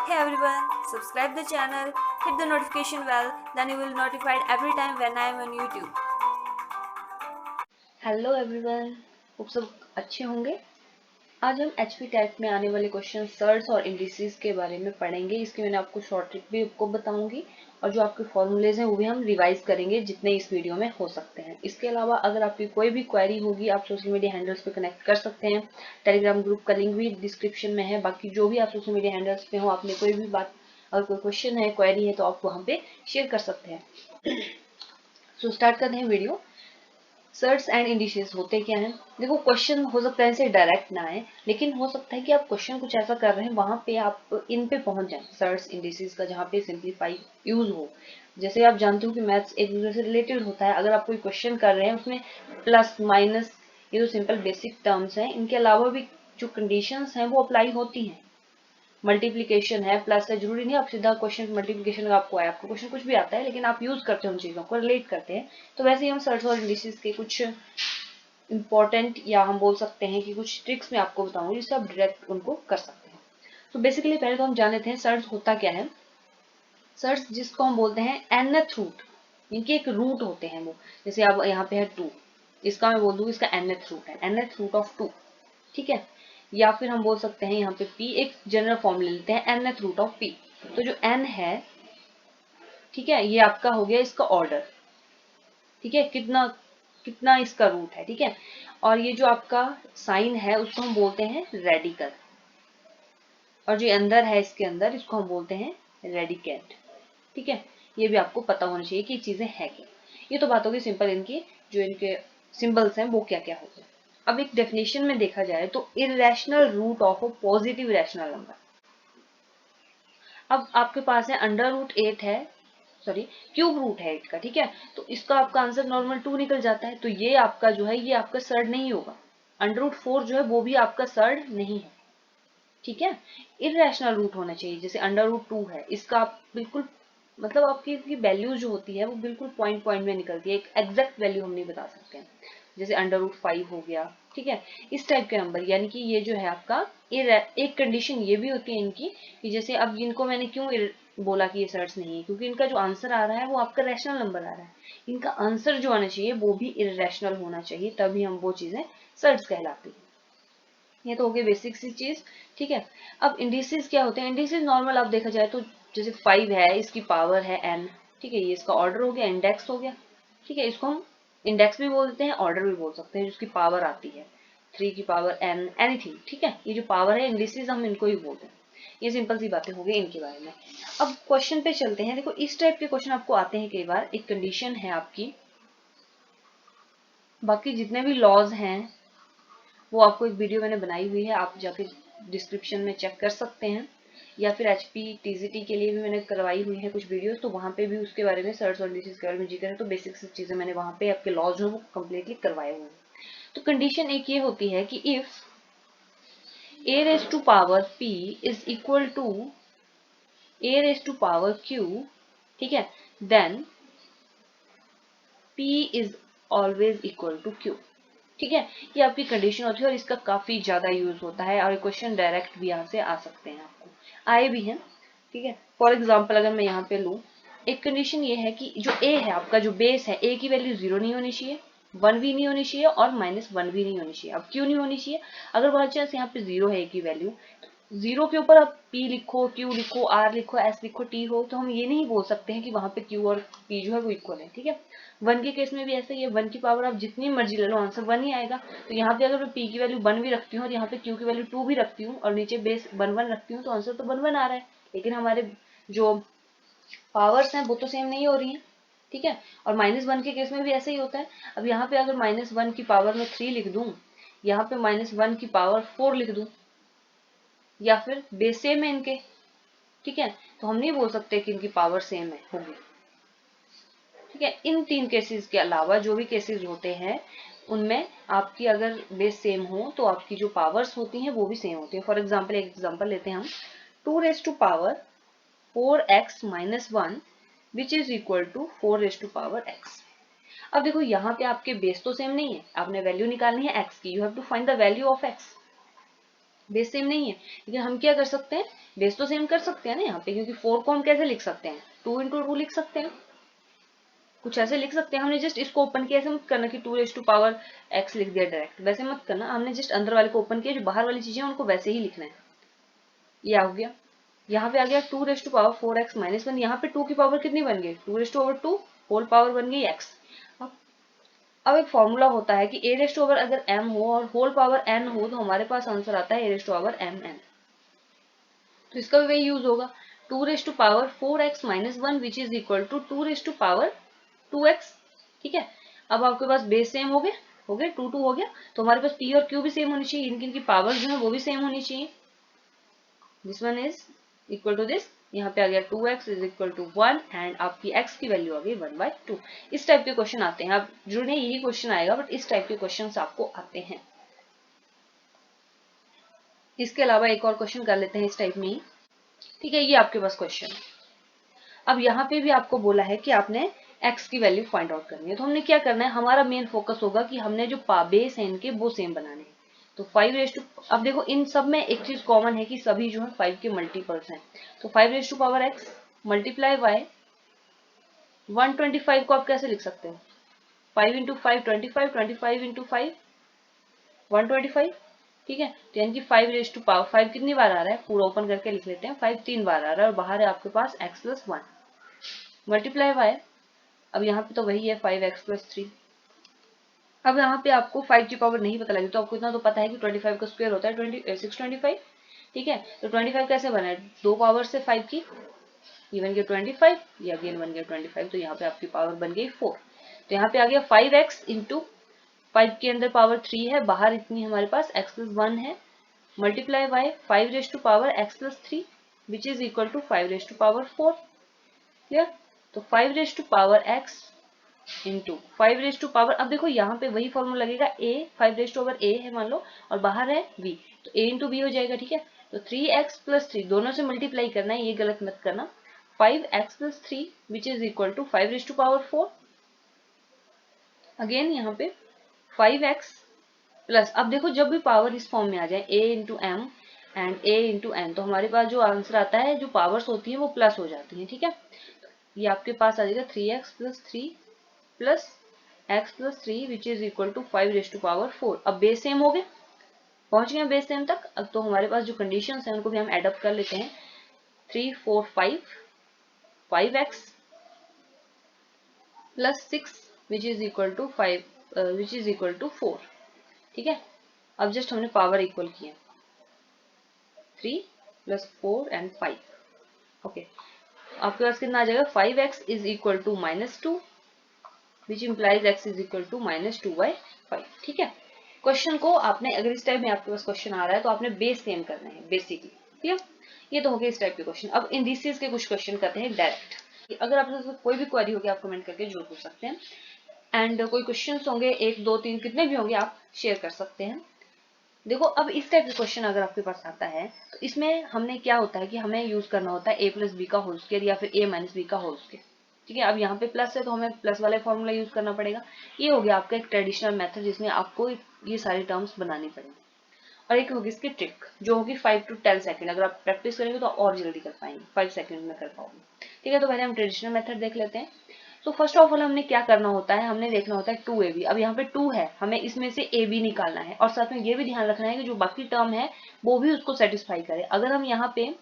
Hey everyone, subscribe the channel, hit the notification bell, then you will notified every time when I am on YouTube. Hello everyone, आप सब अच्छे होंगे। आज हम HP TET में आने वाले क्वेश्चन सर्ट्स और इंडिसेस के बारे में पढ़ेंगे। इसकी मैंने आपको शॉर्ट ट्रिक भी आपको बताऊंगी और जो आपके फॉर्मूलेज हैं वो भी हम रिवाइज करेंगे जितने इस वीडियो में हो सकते हैं। इसके अलावा अगर आपकी कोई भी क्वेरी होगी आप सोशल मीडिया हैंडल्स पे कनेक्ट कर सकते हैं। टेलीग्राम ग्रुप का लिंक भी डिस्क्रिप्शन में है। बाकी जो भी आप सोशल मीडिया हैंडल्स पे हो, आपने कोई भी बात, अगर कोई क्वेश्चन है, क्वेरी है, तो आप वहाँ पे शेयर कर सकते हैं। सो स्टार्ट करते हैं वीडियो। सर्ट्स एंड इंडिसेस होते क्या हैं? देखो, क्वेश्चन हो सकता है ऐसे डायरेक्ट ना आए, लेकिन हो सकता है कि आप क्वेश्चन कुछ ऐसा कर रहे हैं वहां पे आप इन पे पहुंच जाएं, सर्ट्स इंडिसेस का, जहां पे सिंप्लीफाई यूज हो। जैसे आप जानते हो कि मैथ्स एक दूसरे से रिलेटेड होता है। अगर आप कोई क्वेश्चन कर रहे हैं उसमें प्लस माइनस, ये तो सिंपल बेसिक टर्म्स हैं, इनके अलावा भी जो कंडीशंस हैं वो अप्लाई होती हैं। मल्टीप्लीकेशन है, प्लस है, जरूरी नहीं आप सीधा क्वेश्चन मल्टीप्लीकेशन का आपको आए, आपको क्वेश्चन कुछ भी आता है लेकिन आप यूज करते हैं उन चीजों को, रिलेट करते हैं। तो वैसे ही हम सर्ट्स और इंडिसेस के कुछ इंपॉर्टेंट, या हम बोल सकते हैं कि कुछ ट्रिक्स मैं आपको बताऊंगी जिससे आप डायरेक्ट उनको कर सकते हैं। तो बेसिकली पहले तो हम जान लेते हैं सर्ट्स होता क्या है। सर्ट्स जिसको हम बोलते हैं nth रूट, इनके एक रूट होते हैं वो। जैसे अब यहाँ पे है 2, इसका मैं बोल दूंगी इसका nth रूट है, nth रूट ऑफ 2, ठीक है। या फिर हम बोल सकते हैं यहाँ पे p, एक जनरल फॉर्म ले लेते हैं, nth रूट ऑफ p। तो जो n है, ठीक है, ये आपका हो गया इसका ऑर्डर, ठीक है, कितना कितना इसका रूट है, ठीक है। और ये जो आपका साइन है उसको हम बोलते हैं रेडिकल, और जो अंदर है इसके अंदर, इसको हम बोलते हैं रेडिकेंट, ठीक है। ये भी आपको पता होना चाहिए कि चीजें है क्या। ये तो बात होगी सिंपल, इनकी जो इनके सिंबल्स हैं वो क्या क्या होते हैं। अब एक डेफिनेशन में देखा जाए तो irrational root of a positive rational number. अब आपके पास है अंडर रूट 8 है, सॉरी क्यूब रूट है 8 का, ठीक है। तो इसका आपका आंसर नॉर्मल 2 निकल जाता है। तो ये आपका जो है ये आपका सर्ड नहीं होगा। अंडर रूट 4 जो है वो भी आपका सर्ड नहीं है, ठीक है। इरेशनल रूट होना चाहिए। जैसे अंडर रूट 2 है, इसका आप बिल्कुल, मतलब आपकी वैल्यू जो होती है वो बिल्कुल पॉइंट पॉइंट में निकलती है, एक एग्जैक्ट वैल्यू हम नहीं बता सकते हैं। जैसे अंडर रूट 5 हो गया, ठीक है। इस टाइप के नंबर, यानी कि ये जो है आपका एक कंडीशन ये भी होती है इनकी कि जैसे अब जिनको मैंने क्यों बोला कि ये सर्ट्स नहीं है, क्योंकि इनका जो आंसर आ रहा है वो आपका रैशनल नंबर आ रहा है। इनका आंसर जो आना चाहिए वो भी इरेशनल होना चाहिए, तभी हम वो चीजें सर्ट्स कहलाती है। ये तो हो गई बेसिक सी चीज, ठीक है। अब इंडिसेस क्या होते हैं? इंडिसेस नॉर्मल आप देखा जाए तो जैसे 5 है, इसकी पावर है n, ठीक है, ये इसका ऑर्डर हो गया, इंडेक्स हो गया, ठीक है। इसको हम इंडेक्स भी बोलते हैं, ऑर्डर भी बोल सकते हैं, जिसकी पावर आती है 3 की पावर n, एनीथिंग, ठीक है। ये जो पावर है इंडिसेस हम इनको ही बोलते हैं। ये सिंपल सी बातें हो गई इनके बारे में। अब क्वेश्चन पे चलते हैं। देखो, इस टाइप के क्वेश्चन आपको आते हैं कई बार। एक कंडीशन है आपकी, बाकी जितने भी लॉज हैं वो आपको एक वीडियो मैंने बनाई हुई है, आप जाके डिस्क्रिप्शन में चेक कर सकते हैं। या फिर एचपी टीजीटी के लिए भी मैंने करवाई हुई है कुछ वीडियोस, तो वहां पे भी उसके बारे में, सर्च और डिसीज के बारे में जिक्र है। तो बेसिक सी चीजें मैंने वहां पे आपके लॉज जो वो कम्प्लीटली करवाए हुए हैं। तो कंडीशन एक ये होती है कि if a raised to power p is equal to a raised to power q, ठीक है, then p is always equal to q, ठीक है। ये आपकी कंडीशन होती है और इसका काफी ज्यादा यूज होता है, और क्वेश्चन डायरेक्ट भी यहाँ से आ सकते हैं, आपको आए भी हैं, ठीक है। फॉर एग्जाम्पल अगर मैं यहाँ पे लूँ, एक कंडीशन ये है कि जो ए है आपका, जो बेस है, ए की वैल्यू 0 नहीं होनी चाहिए, 1 भी नहीं होनी चाहिए, और -1 भी नहीं होनी चाहिए। अब क्यों नहीं होनी चाहिए? अगर बाई चांस यहाँ पे 0 है ए की वैल्यू, जीरो के ऊपर आप p लिखो, q लिखो, r लिखो, s लिखो, t हो, तो हम ये नहीं बोल सकते हैं कि वहां पे q और p जो है वो इक्वल है, ठीक है। 1 के केस में भी ऐसा ही है, 1 की पावर आप जितनी मर्जी ले लो, आंसर 1 ही आएगा। तो यहाँ पे अगर मैं p की वैल्यू 1 भी रखती हूँ और यहाँ पे q की वैल्यू 2 भी रखती हूँ और नीचे बेस 1 रखती हूँ, तो आंसर तो 1 आ रहा है, लेकिन हमारे जो पावर्स हैं वो तो सेम नहीं हो रही है, ठीक है। और -1 के केस में भी ऐसा ही होता है। अब यहाँ पे अगर -1 की पावर में 3 लिख दूं, यहाँ पे -1 की पावर 4 लिख दूं, या फिर बेस सेम है इनके, ठीक है, तो हम नहीं बोल सकते कि इनकी पावर सेम है होगी, ठीक है। इन 3 केसेस के अलावा जो भी केसेस होते हैं उनमें आपकी अगर बेस सेम हो तो आपकी जो पावर्स होती हैं वो भी सेम होती है। फॉर एग्जाम्पल, एक एग्जाम्पल लेते हैं हम, 2 raise to power 4x - 1 which is equal to 4 raise to power x। अब देखो, यहाँ पे आपके बेस तो सेम नहीं है, आपने वैल्यू निकालनी है x की, you have to find the value of x। Base same नहीं है, लेकिन हम क्या कर सकते हैं, बेस तो सेम कर सकते हैं ना यहाँ पे, क्योंकि 4 को हम कैसे लिख सकते हैं, 2 इंटू 2 लिख सकते हैं, कुछ ऐसे लिख सकते हैं। हमने जस्ट इसको ओपन किया, ऐसे मत करना कि 2 रेज़ टू पावर x लिख दिया डायरेक्ट, वैसे मत करना। हमने जस्ट अंदर वाले को ओपन किया, जो बाहर वाली चीजें उनको वैसे ही लिखना है। ये आ गया, यहाँ पे आ गया 2 raise to power 4x minus 1। यहाँ पे 2 की पावर कितनी बन गई, 2 raise to power 2 whole power बन गई x। अब एक फॉर्मूला होता है कि a रेज़ टू पावर अगर m हो और होल पावर n हो, तो हमारे पास आंसर आता है a raise to power mn। तो इसका भी वही यूज होगा, 2 raise to power 4x minus 1 which is equal to 2 raise to power 2x। ठीक है, अब आपके पास बेस सेम हो गए, 2 2 हो गया, तो हमारे पास p और q भी सेम होनी चाहिए, इनकी पावर जो है वो भी सेम होनी चाहिए। This one is equal to this, यहाँ पे आ गया 2x is equal to 1 and आपकी x की वैल्यू आ गई 1/2। इस टाइप के क्वेश्चन आते हैं, आप जरूर नहीं यही क्वेश्चन आएगा, बट इस टाइप के क्वेश्चन आपको आते हैं। इसके अलावा एक और क्वेश्चन कर लेते हैं इस टाइप में ही। ठीक है, ये आपके पास क्वेश्चन। अब यहाँ पे भी आपको बोला है कि आपने x की वैल्यू फाइंड आउट करनी है, तो हमने क्या करना है, हमारा मेन फोकस होगा कि हमने जो बेस है इनके वो सेम बनाने हैं। तो 5 रेज़ टू, अब देखो इन सब में एक चीज कॉमन है कि सभी जो है 5 के मल्टीपल्स हैं। तो 5 raise to power x multiply by 125 को आप कैसे लिख सकते हो, 5 इंटू 5 25, 25 इंटू 5 125। ठीक है, तो यानी कि 5 रेज़ टू पावर 5 कितनी बार आ रहा है, पूरा ओपन करके लिख लेते हैं, 5 3 बार आ रहा है और बाहर है आपके पास x प्लस 1 मल्टीप्लाई बाय, अब यहाँ पे तो वही है 5x प्लस 3। अब यहाँ पे आपको 5 की पावर नहीं पता लगी, तो आपको इतना तो पता है कि 25 का स्क्वायर होता है 625। ठीक है, तो 25 कैसे बना है, 2 पावर से 5 की, ये बन गया 25, ये अगेन बन गया 25, तो यहाँ पे आपकी पावर बन गई 4। तो यहाँ पे आ गया 5x इंटू 5 के अंदर पावर 3 है, बाहर इतनी हमारे पास x प्लस 1 है, multiply by 5 raise to power x plus 3 which is equal to 5 raise to power 4। Clear, तो 5 raise to power x into 5 raise to power, अब देखो यहाँ पे वही फॉर्मूला लगेगा, a 5 raise to power a है मान लो, और बाहर है b, तो a इंटू b हो जाएगा। ठीक है, तो 3x प्लस 3 दोनों से मल्टीप्लाई करना है, ये गलत मत करना, 5x plus 3 which is equal to 5 raise to power 4। Again यहाँ पे 5x प्लस, अब देखो जब भी पावर इस फॉर्म में आ जाए a into m and a into n, तो हमारे पास जो आंसर आता है, जो पावर्स होती है वो प्लस हो जाती है। ठीक है, ये आपके पास आ जाएगा 3x plus 3 plus x plus 3 which is equal to 5 raise to power 4। अब बेस सेम हो गए, पहुंच गए बेस सेम तक। अब तो हमारे पास जो कंडीशंस हैं उनको भी हम एडअप कर लेते हैं, 3 4 5 5x plus 6 which is equal to 5 which is equal to 4। ठीक है, अब जस्ट हमने पावर इक्वल किया, 3 प्लस 4 एंड 5। ओके, आपके पास कितना आ जाएगा, 5x is equal to -2 which implies x is equal to -2/5। ठीक है, क्वेश्चन को आपने, अगर इस टाइप में आपके पास क्वेश्चन आ रहा है तो आपने बेस सेम करना है बेसिकली। ठीक है, ये तो हो गया इस टाइप के क्वेश्चन। अब इंडिसेस के कुछ क्वेश्चन करते हैं डायरेक्ट। अगर आपसे कोई भी क्वेरी होगी आप कमेंट करके जरूर पूछ सकते हैं, एंड कोई क्वेश्चन होंगे 1 2 3 कितने भी होंगे आप शेयर कर सकते हैं। देखो अब इस टाइप के क्वेश्चन अगर आपके पास आता है, तो इसमें हमने क्या होता है कि हमें यूज करना होता है a प्लस बी का होल स्क्वायर या फिर a माइनस बी का होल स्क्वायर। ठीक है, अब यहाँ पे प्लस है तो हमें प्लस वाले फॉर्मूला यूज करना पड़ेगा। ये हो गया आपका एक ट्रेडिशनल मेथड जिसमें आपको ये सारी टर्म्स बनानी पड़ेंगी। और एक होगी इसकी ट्रिक जो होगी 5 to 10 सेकंड, अगर आप प्रैक्टिस करेंगे तो और जल्दी कर पाएंगे, 5 सेकंड में कर पाओगे। ठीक है, तो पहले हम ट्रेडिशनल मेथड देख लेते हैं। तो फर्स्ट ऑफ ऑल हमने क्या करना होता है, हमने देखना होता है 2ab। अब यहाँ पे 2 है, हमें इसमें से ab निकालना है, और साथ में ये भी ध्यान रखना है कि जो बाकी टर्म है वो भी उसको सेटिस्फाई करे। अगर हम यहाँ पे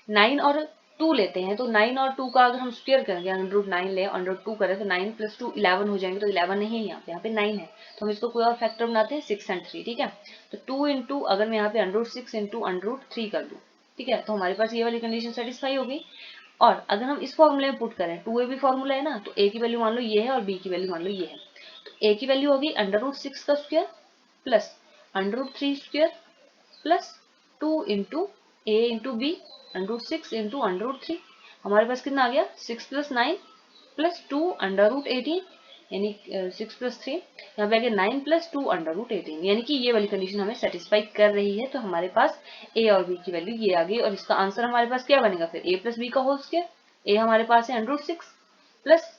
9 और 2 लेते हैं, तो 9 और 2 का अगर हम स्क्वायर करेंगे, √9 ले और √2 करें, तो 9 प्लस 2 11 हो जाएंगे, तो 11 नहीं है यहाँ पे 9 है, तो हम इसको कोई और फैक्टर बनाते हैं 6 and 3। ठीक है, तो 2 इंटू, अगर मैं यहाँ पे √6 इंटू √3 कर दूँ, ठीक है, तो हमारे पास ये वाली कंडीशन सेटिस्फाई हो गई। और अगर हम इस फॉर्मूले में पुट करें, 2ab फॉर्मूला है ना, तो a की वैल्यू मान लो ये है और b की वैल्यू मान लो ये है, तो a की वैल्यू होगी √6 का square plus √3 square plus 2 into a into b √6 into √3। हमारे पास कितना आ गया, 6 प्लस 9 प्लस 2 √18, यानी 6 प्लस 3, यहाँ पे आ गया 9 प्लस 2 √18, यानी कि ये वाली कंडीशन हमें सेटिस्फाई कर रही है। तो हमारे पास a और b की वैल्यू ये आ गई, और इसका आंसर हमारे पास क्या बनेगा फिर, a प्लस बी का होल स्क्वायर। a हमारे पास है √6 प्लस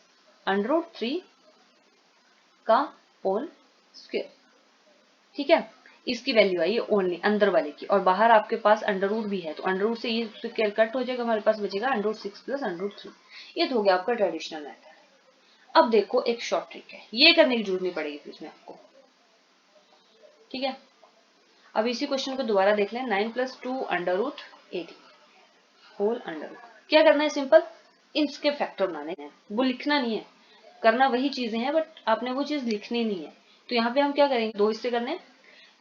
√3 का होल स्क्वायर। ठीक है, इसकी वैल्यू आई ओनली अंदर वाले की, और बाहर आपके पास अंडर रूट भी है, तो अंडर रूट से ये कट हो जाएगा, हमारे पास बचेगा under root 6 plus under root 3। ये तो हो गया आपका ट्रेडिशनल मेथड। अब देखो एक शॉर्ट ट्रिक है, ये करने की जरूरत नहीं पड़ेगी फिर इसमें आपको, ठीक है। अब इसी क्वेश्चन को दोबारा देख लें, 9 plus 2 under root 18 whole under root. क्या करना है, सिंपल इसके फैक्टर बनाने हैं, वो लिखना नहीं है, करना वही चीजें हैं बट आपने वो चीज लिखनी नहीं है। तो यहाँ पे हम क्या करेंगे, दो हिस्से करने हैं,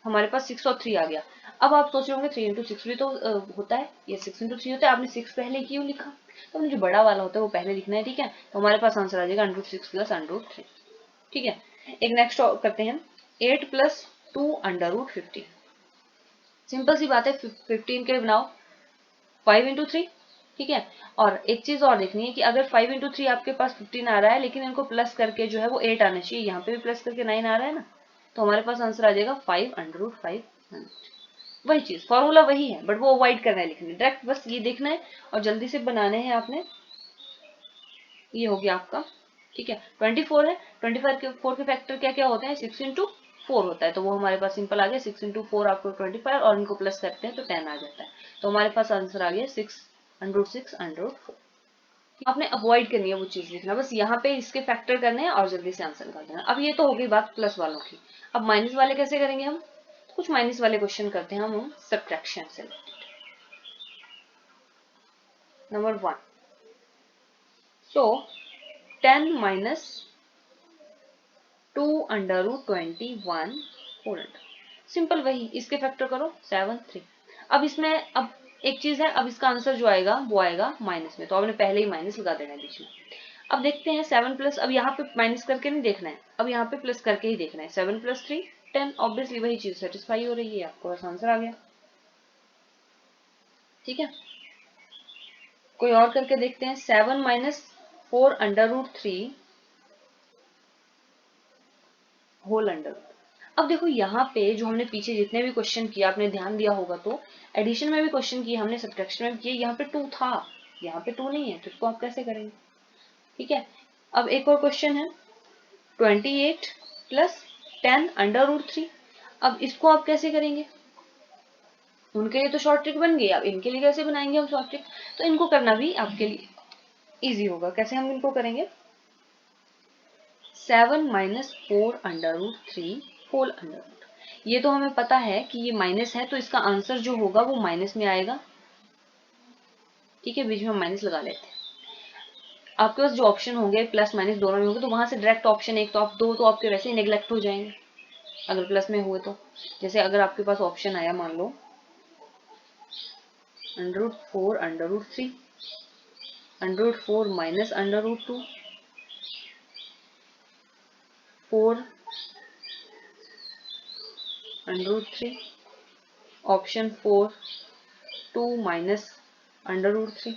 हमारे पास 6 और 3 आ गया। अब आप सोच रहे होंगे 3 इंटू 6 भी तो होता है, ये 6 इंटू 3 होता है, आपने 6 पहले क्यों लिखा, तो जो बड़ा वाला होता है वो पहले लिखना है, ठीक है। तो हमारे पास आंसर आ जाएगा under root 6 plus under root 3, ठीक है। एक नेक्स्ट करते हैं, 8 प्लस 2 अंडर रूट 15। सिंपल सी बात है, 15 के बनाओ 5 इंटू 3, ठीक है। और एक चीज और देखनी है कि अगर 5 इंटू 3 आपके पास 15 आ रहा है, लेकिन इनको प्लस करके जो है वो 8 आना चाहिए, यहाँ पे भी प्लस करके 9 आ रहा है ना, तो हमारे पास आंसर आ जाएगा 5 अंडर रूट 500। वही चीज, फॉर्मूला वही है बट वो अवॉइड करना है लिखने, डायरेक्ट बस ये देखना है और जल्दी से बनाने हैं आपने। ये हो गया आपका, ठीक है। 24 है, 25 के 4 के फैक्टर क्या क्या होते हैं, 6 इंटू 4 होता है, तो वो हमारे पास सिंपल आ गया 6 इंटू 4 आपको 25, और इनको प्लस करते हैं तो 10 आ जाता है। तो हमारे पास आंसर आ गया 6 अंडर रूट 6 अंडर रूट 4। आपने अवॉइड करनी है वो चीज लिखना, बस यहाँ पे इसके फैक्टर करने हैं और जल्दी से आंसर निकाल देना। अब ये तो हो गई बात प्लस वालों की, अब माइनस वाले कैसे करेंगे हम, कुछ माइनस वाले क्वेश्चन करते हैं हम सब्ट्रैक्शन से। Number 1, so 10 minus 2 under root 21 whole under, simple वही, इसके फैक्टर करो 7 3। अब इसमें अब एक चीज है, अब इसका आंसर जो आएगा वो आएगा माइनस में, तो आपने पहले ही माइनस लगा देना है बीच में। अब देखते हैं 7 प्लस, अब यहाँ पे माइनस करके नहीं देखना है, अब यहाँ पे प्लस करके ही देखना है। 7 प्लस 3 10, ऑब्वियसली वही चीज सेटिस्फाई हो रही है, आपको बस आंसर आ गया, ठीक है। कोई और करके देखते हैं, 7 minus 4 under root 3 whole under root. अब देखो यहाँ पे जो हमने पीछे जितने भी क्वेश्चन किया, आपने ध्यान दिया होगा तो एडिशन में भी क्वेश्चन किए हमने, सब्ट्रैक्शन में किए, यहाँ पे 2 था, यहाँ पे 2 नहीं है, तो इसको आप कैसे करेंगे, ठीक है। अब एक और क्वेश्चन है, 28 प्लस 10 अंडर रूट 3। अब इसको आप कैसे करेंगे, उनके लिए तो शॉर्ट ट्रिक बन गई, अब इनके लिए कैसे बनाएंगे हम शॉर्ट ट्रिक, तो इनको करना भी आपके लिए इजी होगा। कैसे हम इनको करेंगे, 7 minus 4 under root 3 whole under root. ये तो हमें पता है कि ये माइनस है, तो इसका आंसर जो होगा वो माइनस में आएगा, ठीक है। बीच में माइनस लगा लेते हैं, आपके पास जो ऑप्शन होंगे प्लस माइनस दोनों में होंगे, तो वहां से डायरेक्ट ऑप्शन एक तो आप दो तो आपके वैसे ही नेग्लेक्ट हो जाएंगे अगर प्लस में हुए तो। जैसे अगर आपके पास ऑप्शन आया, मान लो under root 4 under root 3, under root 4 minus under root 2, 4 under root 3, option 4 2 minus under root 3।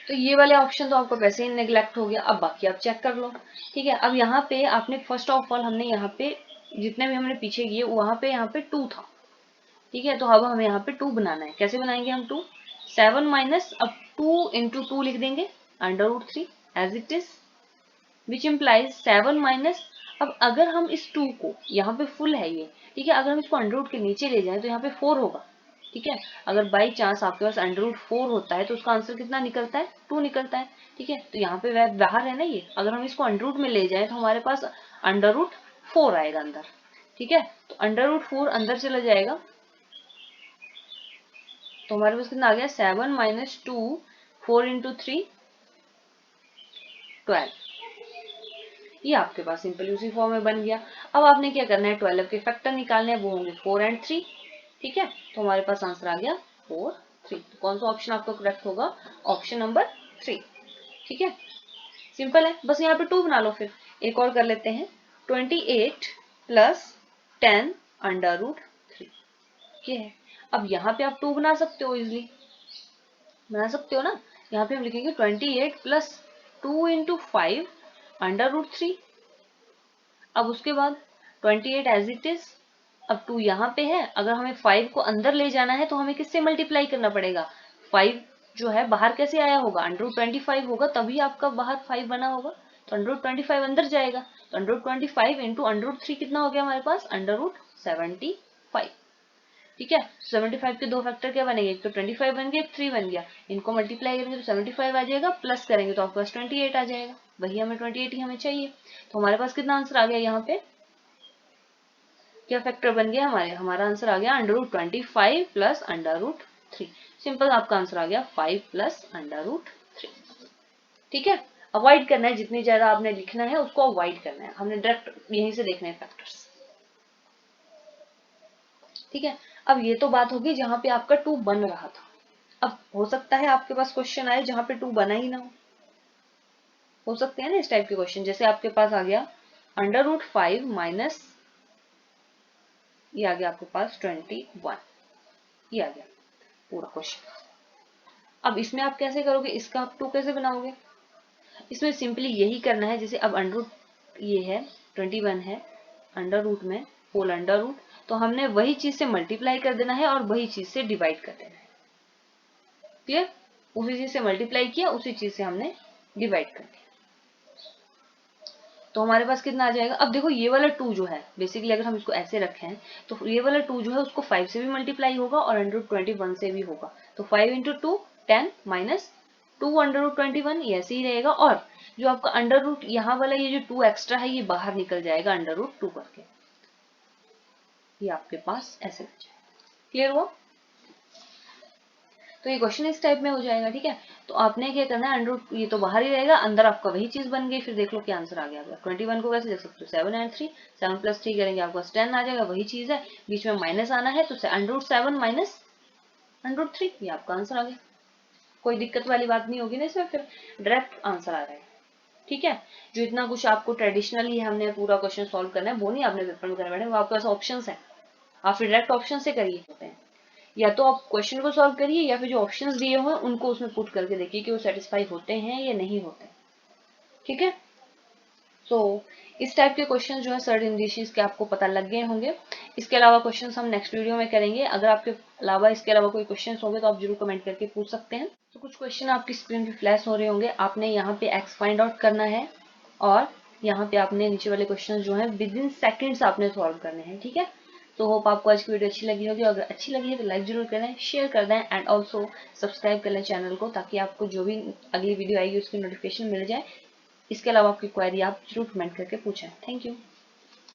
तो ये वाले ऑप्शन तो आपको वैसे ही नेग्लेक्ट हो गया, अब बाकी आप चेक कर लो, ठीक है। अब यहाँ पे आपने फर्स्ट ऑफ ऑल हमने यहाँ पे जितने भी हमने पीछे किए वहां पे यहाँ पे 2 था, ठीक है। तो अब हमें यहाँ पे 2 बनाना है, कैसे बनाएंगे हम 2, 7 माइनस, अब 2 इंटू 2 लिख देंगे under root 3 as it is, which implies 7 minus, अब अगर हम इस 2 को, यहाँ पे फुल है ये, ठीक है, अगर हम इसको अंडर रूट के नीचे ले जाएं तो यहाँ पे 4 होगा, ठीक है। अगर बाई चांस आपके पास अंडर रूट 4 होता है तो उसका आंसर कितना निकलता है, 2 निकलता है, ठीक है। तो यहाँ पे वह बाहर है ना ये, अगर हम इसको अंडर रूट में ले जाएं तो हमारे पास अंडर रूट 4 आएगा अंदर, ठीक है। तो अंडर रूट 4 अंदर चला जाएगा, तो हमारे पास कितना आ गया, 7 माइनस 2 4 इंटू 3 12, ये आपके पास सिंपल उसी फॉर्म में बन गया। अब आपने क्या करना है, 12 के फैक्टर निकालने हैं, वो होंगे 4 एंड 3, ठीक है। तो हमारे पास आंसर आ गया 4 3। तो कौन सा ऑप्शन आपका करेक्ट होगा, ऑप्शन नंबर 3, ठीक है। सिंपल है, बस यहाँ पे 2 बना लो। फिर एक और कर लेते हैं, 28 प्लस 10 अंडर रूट 3, ये है। अब यहाँ पे आप 2 बना सकते हो, इजिली बना सकते हो ना। यहाँ पे हम लिखेंगे 28 प्लस 2 इंटू 5 अंडर रूट 3। अब उसके बाद 28 एज इट इज, अब 2 यहाँ पे है, अगर हमें 5 को अंदर ले जाना है तो हमें किससे मल्टीप्लाई करना पड़ेगा, 5 जो है बाहर कैसे आया होगा, अंडर रूट 25 होगा, तभी आपका बाहर 5 बना होगा, तो अंडर रूट 25 अंदर जाएगा, तो under root 25 into under root 3 कितना हो गया हमारे पास, अंडर रूट 75। ठीक है, 75 के दो फैक्टर क्या बनेंगे, एक तो 25 बन गया, एक 3 बन गया, इनको मल्टीप्लाई करेंगे तो 75 आ जाएगा, प्लस करेंगे तो आपके पास 28 आ जाएगा, वही हमें 28 ही हमें चाहिए। तो हमारे पास कितना आंसर आ गया, यहाँ पे क्या फैक्टर बन गया हमारा आंसर आ गया √25 प्लस √3। सिंपल आपका आंसर आ गया 5 प्लस √3। ठीक है, अवॉइड करना है, जितनी ज्यादा आपने लिखना है उसको अवॉइड करना है, हमने डायरेक्ट यहीं से देखने हैं फैक्टर्स। ठीक है, अब ये तो बात होगी जहां पे आपका 2 बन रहा था। अब हो सकता है आपके पास क्वेश्चन आए जहां पे 2 बना ही ना हो सकते हैं ना इस टाइप के क्वेश्चन, जैसे आपके पास आ गया √5 माइनस ये आ गया आपके पास 21, ये आ गया पूरा क्वेश्चन। अब इसमें आप कैसे करोगे, इसका आप 2 कैसे बनाओगे, इसमें सिंपली यही करना है, जैसे अब अंडर ये है 21 है, अंडर रूट में होल अंडर रूट, तो हमने वही चीज से मल्टीप्लाई कर देना है और वही चीज से डिवाइड कर देना है। क्लियर, उसी चीज से मल्टीप्लाई किया, उसी चीज से हमने डिवाइड कर दिया, तो हमारे पास कितना आ जाएगा। अब देखो ये वाला 2 जो है बेसिकली अगर हम इसको ऐसे रखें तो ये वाला 2 जो है उसको 5 से भी मल्टीप्लाई होगा और √21 से भी होगा, तो 5 इंटू 2 10 माइनस 2 √21 ये ऐसे ही रहेगा, और जो आपका अंडर रूट यहाँ वाला ये जो 2 एक्स्ट्रा है ये बाहर निकल जाएगा √2 करके, ये आपके पास ऐसे बच जाएगा। क्लियर हुआ, तो ये क्वेश्चन इस टाइप में हो जाएगा। ठीक है, तो आपने क्या करना है, अंडर ये तो बाहर ही रहेगा, अंदर आपका वही चीज बन गई, फिर देख लो क्या आंसर आ गया। 21 को कैसे देख सकते हो, 7 एंड 3, 7 प्लस 3 करेंगे आपके पास 10 आ जाएगा, वही चीज है, बीच में माइनस आना है, तो √7 माइनस √3 ये आपका आंसर आ गया। कोई दिक्कत वाली बात नहीं होगी ना इसमें, फिर डायरेक्ट आंसर आ रहा है। ठीक है, जो इतना कुछ आपको ट्रेडिशनली हमने पूरा क्वेश्चन सॉल्व करना है वो नहीं आपने पेपर में करना बैठे, वो आपके पास ऑप्शन है, आप फिर डायरेक्ट ऑप्शन से करिए होते हैं, या तो आप क्वेश्चन को सॉल्व करिए या फिर जो ऑप्शंस दिए हुए हैं उनको उसमें पुट करके देखिए कि वो सेटिस्फाई होते हैं या नहीं होते। ठीक है, सो इस टाइप के क्वेश्चन जो है सर्ट इंडिसेस के आपको पता लग गए होंगे। इसके अलावा क्वेश्चन हम नेक्स्ट वीडियो में करेंगे, अगर आपके अलावा इसके अलावा कोई क्वेश्चन होंगे तो आप जरूर कमेंट करके पूछ सकते हैं। तो कुछ क्वेश्चन आपकी स्क्रीन पे फ्लैश हो रहे होंगे, आपने यहाँ पे एक्स फाइंड आउट करना है और यहाँ पे आपने नीचे वाले क्वेश्चन जो है विद इन सेकेंड्स आपने सॉल्व करने हैं। ठीक है, तो होप आपको आज की वीडियो अच्छी लगी होगी, अगर अच्छी लगी है तो लाइक जरूर करें, शेयर कर दें एंड ऑल्सो सब्सक्राइब कर लें चैनल को, ताकि आपको जो भी अगली वीडियो आएगी उसकी नोटिफिकेशन मिल जाए। इसके अलावा आपकी क्वेरी आप जरूर कमेंट करके पूछें। Thank you.